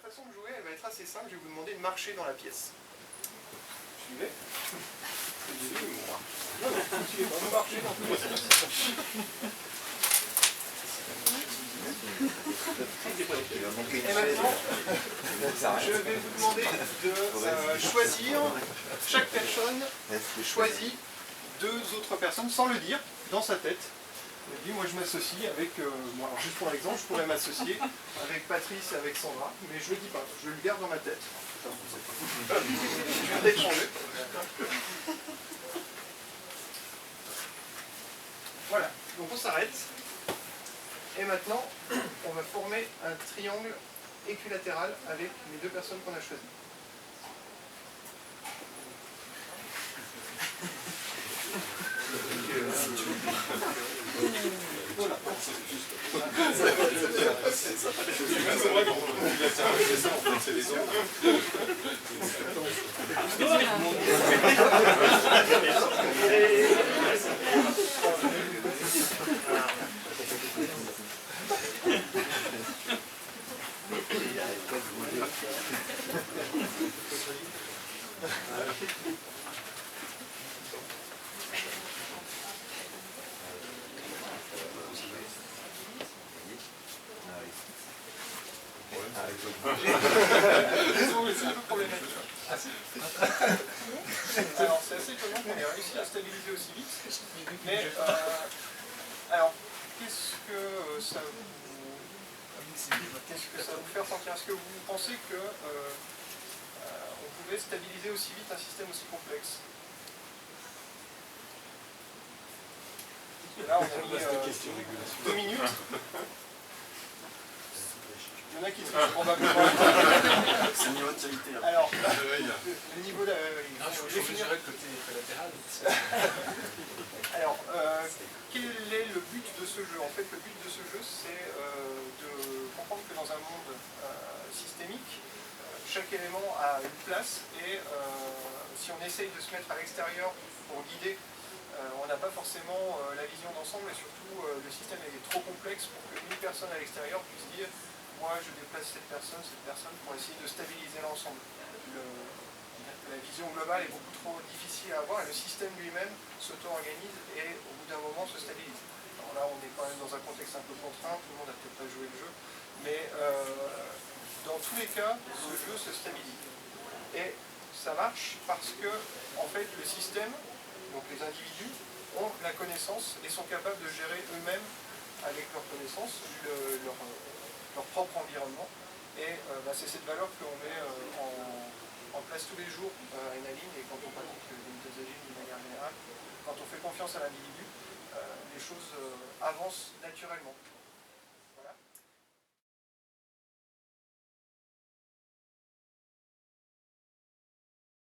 façon de jouer, elle va être assez simple. Je vais vous demander de marcher dans la pièce. Suivez. Suivez, vous marchez dans tous les sens. Et maintenant, je vais vous demander de choisir, chaque personne choisit deux autres personnes sans le dire, dans sa tête. Elle dit, moi je m'associe avec, bon, alors juste pour l'exemple, je pourrais m'associer avec Patrice et avec Sandra, mais je ne le dis pas, je le garde dans ma tête. Je vais peut-être changer. Voilà, donc on s'arrête. Et maintenant, on va former un triangle équilatéral avec les deux personnes qu'on a choisies. Voilà. C'est vrai qu'on peut c'est ça, en fait, c'est les autres. Désolé, c'est un peu problématique. Alors, c'est assez étonnant qu'on ait réussi à stabiliser aussi vite. Mais, alors, qu'est-ce que ça va vous faire sentir? Est-ce que vous pensez que on pouvait stabiliser aussi vite un système aussi complexe? Là, on a mis 2 minutes. Il y en a qui trichent probablement. C'est le niveau de qualité. Alors, le niveau de... je définirais le côté collatéral. Alors, quel est le but de ce jeu? En fait, le but de ce jeu, c'est de comprendre que dans un monde systémique, chaque élément a une place et si on essaye de se mettre à l'extérieur pour guider, on n'a pas forcément la vision d'ensemble et surtout le système est trop complexe pour qu'une personne à l'extérieur puisse dire moi je déplace cette personne pour essayer de stabiliser l'ensemble. La vision globale est beaucoup trop difficile à avoir et le système lui-même s'auto-organise et au bout d'un moment se stabilise. Alors là on est quand même dans un contexte un peu contraint, tout le monde n'a peut-être pas joué le jeu, mais dans tous les cas, ce jeu se stabilise. Et ça marche parce que en fait le système, donc les individus, ont la connaissance et sont capables de gérer eux-mêmes avec leur connaissance, leur propre environnement. Et c'est cette valeur que l'on met en place tous les jours à Enaline et quand on pratique les méthodes agiles d'une manière générale, quand on fait confiance à l'individu, les choses avancent naturellement.